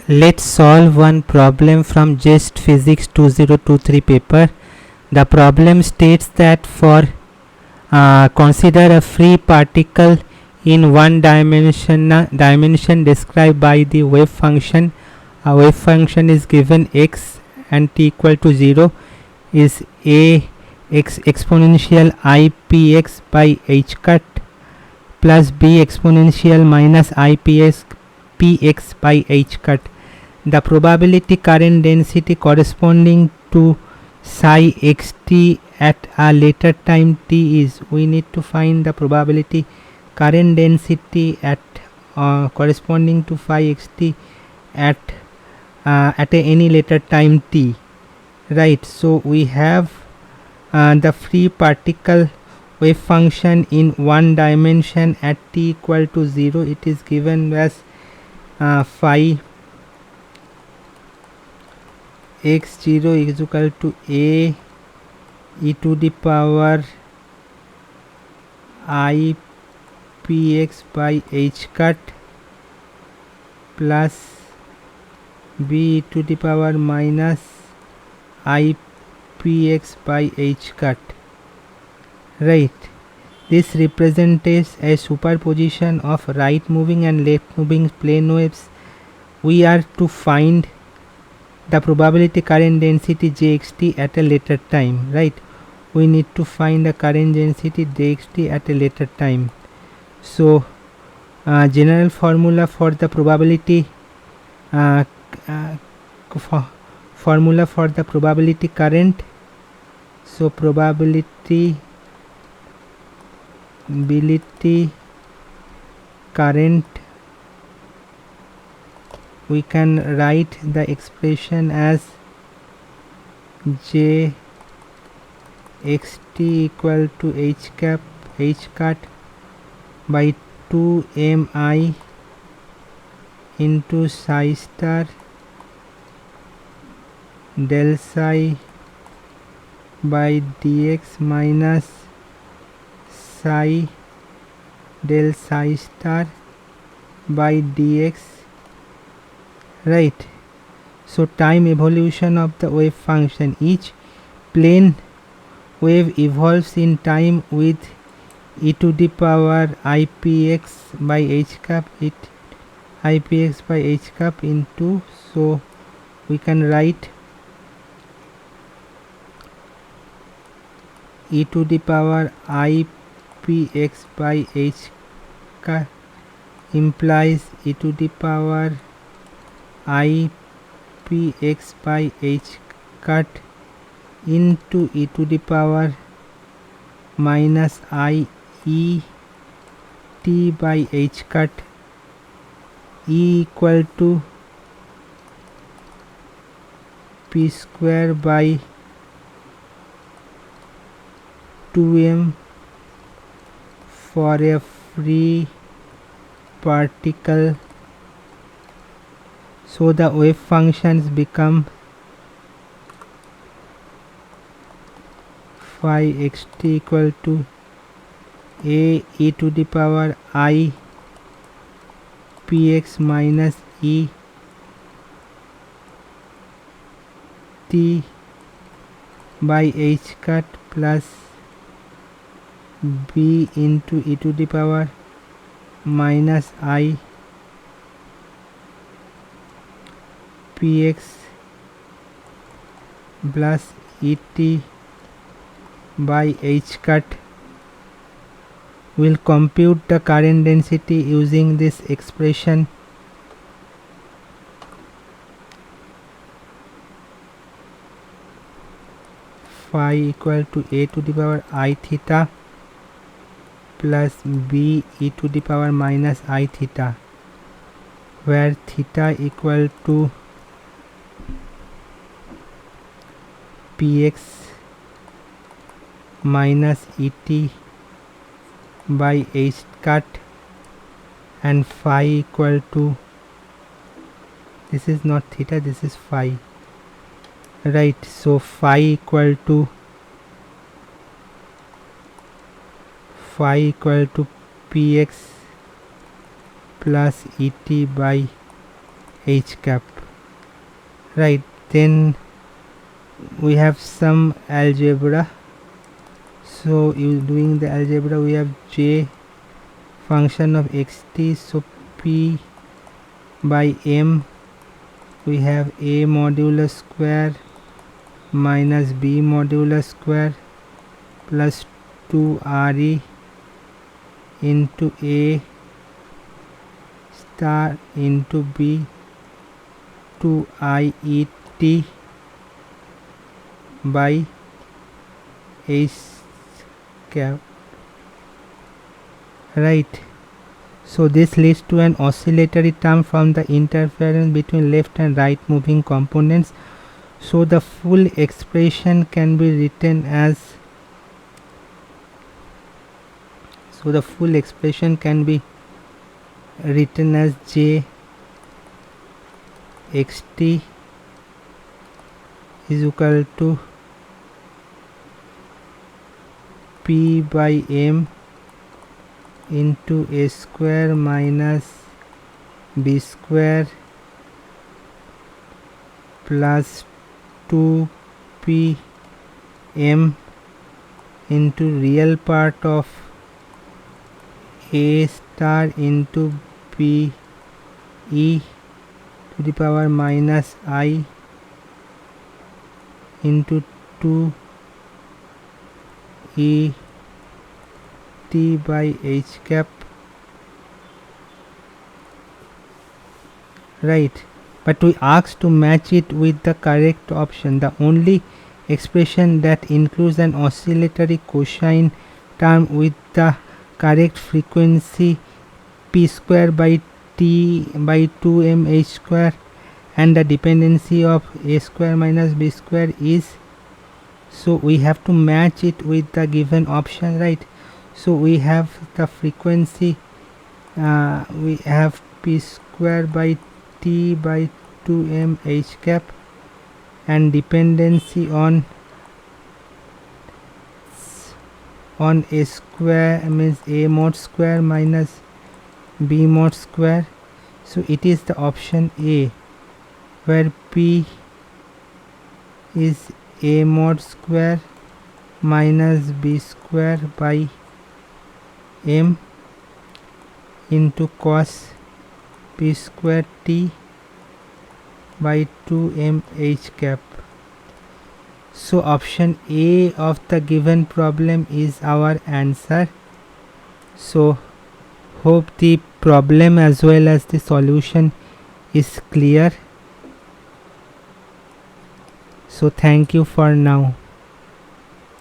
Let's solve one problem from JEST Physics 2023 paper. The problem states that for consider a free particle in one dimension described by the wave function. A wave function is given x and t equal to 0 is a x exponential I px by h cut plus b exponential minus I px by h cut. The probability current density corresponding to psi xt at a later time t is, we need to find the probability current density at corresponding to phi xt at any later time t, right? So we have the free particle wave function in one dimension at t equal to 0. It is given as phi x0 is equal to a e to the power I px by h cut plus b e to the power minus I px by h cut, right? This represents a superposition of right moving and left moving plane waves. We are to find the probability current density jxt at a later time, right? We need to find the current density jxt at a later time. So general formula for the probability formula for the probability current. So probability current, we can write the expression as j xt equal to h cut by 2 mi into psi star del psi by dx minus psi del psi star by dx, right? So time evolution of the wave function, each plane wave evolves in time with e to the power I px by h cap, it I px by h cap into, so we can write e to the power I px by h cap implies e to the power I px by h cut into e to the power minus I e t by h cut, e equal to p square by 2m for a free particle. So the wave functions become phi xt equal to a e to the power I px minus e t by h cut plus b into e to the power minus I px plus et by h cut. Will compute the current density using this expression. Phi equal to a to the power I theta plus b e to the power minus I theta, where theta equal to px minus et by h cut and phi equal to, this is not theta, this is phi, right? So phi equal to px plus et by h cap. right? Then we have some algebra. So you doing the algebra, we have j function of xt, so p by m, we have a modulo square minus b modulo square plus 2 re into a star into b 2 iet by h cap, right? So this leads to an oscillatory term from the interference between left and right moving components. So the full expression can be written as j xt is equal to p by m into a square minus b square plus 2p m into real part of a star into b e to the power minus I into 2 e t by h cap, right? But we asked to match it with the correct option. The only expression that includes an oscillatory cosine term with the correct frequency p square by t by 2m h square and the dependency of a square minus b square is, so we have to match it with the given option, right? So we have the frequency, we have p square by t by 2m h cap and dependency on a square means a mod square minus b mod square. So it is the option A, where p is a mod square minus b square by m into cos p square t by 2m h cap. So option A of the given problem is our answer. So hope the problem as well as the solution is clear. So thank you for now.